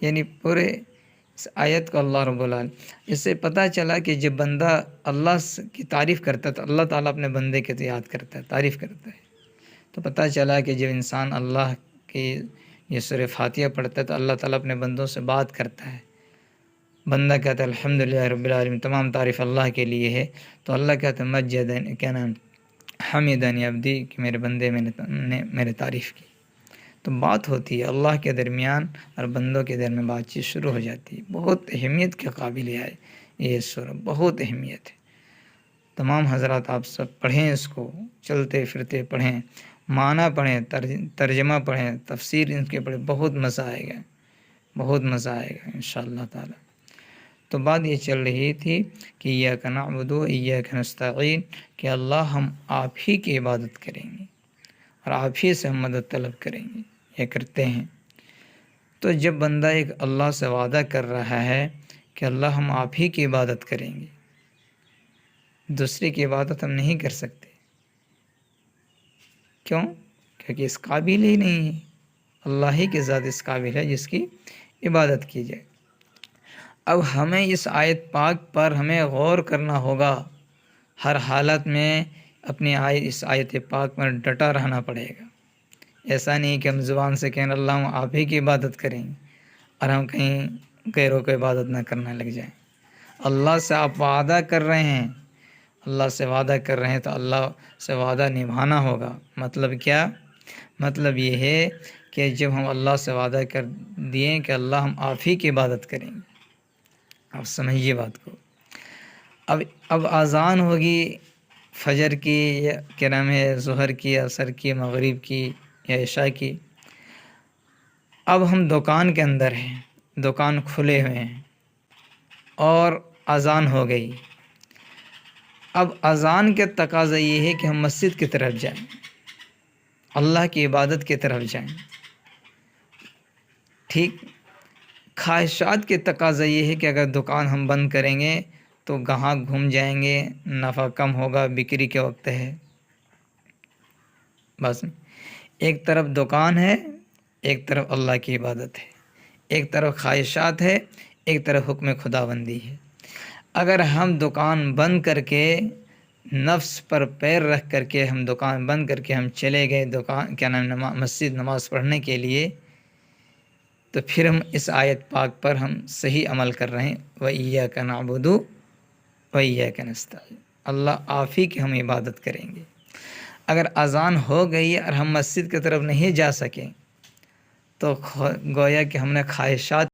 یعنی پورے اس آیت کو اللہ رب العالمین، اس سے پتہ چلا کہ جب بندہ اللہ کی تعریف کرتا ہے تو اللہ تعالیٰ اپنے بندے کے یاد کرتا ہے، تعریف کرتا ہے۔ تو پتہ چلا کہ جب انسان اللہ کی یہ سورہ فاتحہ پڑھتا ہے تو اللہ تعالیٰ اپنے بندوں سے بات کرتا ہے۔ بندہ کہتا ہے الحمدللہ رب العالمین، تمام تعریف اللہ کے لیے ہے، تو اللہ کہتا ہے مجدنی، کیا نام، حمیدنی عبدی، کہ میرے بندے نے میرے تعریف کی۔ تو بات ہوتی ہے اللہ کے درمیان اور بندوں کے درمیان، بات چیت شروع ہو جاتی ہے۔ بہت اہمیت کے قابل ہے یہ سورہ، بہت اہمیت ہے۔ تمام حضرات آپ سب پڑھیں اس کو، چلتے پھرتے پڑھیں، معنی پڑھیں، ترجمہ پڑھیں، تفسیر ان کے پڑھیں، بہت مزہ آئے گا، بہت مزہ آئے گا انشاءاللہ تعالی۔ تو بات یہ چل رہی تھی کہ ایاک نعبد و ایاک نستعین، کہ اللہ ہم آپ ہی کی عبادت کریں گے اور آپ ہی سے ہم مدد طلب کریں گے، یہ کرتے ہیں۔ تو جب بندہ ایک اللہ سے وعدہ کر رہا ہے کہ اللہ ہم آپ ہی کی عبادت کریں گے، دوسرے کی عبادت ہم نہیں کر سکتے، کیوں؟ کیونکہ اس قابل ہی نہیں ہے، اللہ ہی کی ذات اس قابل ہے جس کی عبادت کی جائے۔ اب ہمیں اس آیت پاک پر ہمیں غور کرنا ہوگا، ہر حالت میں اپنی اس آیت پاک پر ڈٹا رہنا پڑے گا۔ ایسا نہیں کہ ہم زبان سے کہیں اللہ ہم آپ ہی کی عبادت کریں گے اور ہم کہیں غیروں کو عبادت نہ کرنے لگ جائیں۔ اللہ سے آپ وعدہ کر رہے ہیں، اللہ سے وعدہ کر رہے ہیں تو اللہ سے وعدہ نبھانا ہوگا۔ مطلب کیا؟ مطلب یہ ہے کہ جب ہم اللہ سے وعدہ کر دیے کہ اللہ ہم آپ ہی کی عبادت کریں گے، آپ سمجھیے بات کو۔ اب اذان ہوگی فجر کی، یا کیا نام ہے، ظہر کی، عصر کی، مغرب کی یا عشاء کی۔ اب ہم دکان کے اندر ہیں، دکان کھلے ہوئے ہیں اور اذان ہو گئی۔ اب اذان کے تقاضا یہ ہے کہ ہم مسجد کی طرف جائیں، اللہ کی عبادت کی طرف جائیں، ٹھیک۔ خواہشات کے تقاضا یہ ہے کہ اگر دکان ہم بند کریں گے تو گاہک گھوم جائیں گے، نفع کم ہوگا، بکری کے وقت ہے، بس ایک طرف دکان ہے، ایک طرف اللہ کی عبادت ہے، ایک طرف خواہشات ہے، ایک طرف حکم خداوندی ہے۔ اگر ہم دکان بند کر کے، نفس پر پیر رکھ کر کے ہم دکان بند کر کے ہم چلے گئے دکان، کیا نام، مسجد نماز پڑھنے کے لیے، تو پھر ہم اس آیت پاک پر ہم صحیح عمل کر رہے ہیں۔ وَإِيَّاكَ نَعْبُدُ وَإِيَّاكَ نَسْتَعِينُ، اللہ آپ ہی کی ہم عبادت کریں گے۔ اگر اذان ہو گئی اور ہم مسجد کی طرف نہیں جا سکیں تو گویا کہ ہم نے خواہشات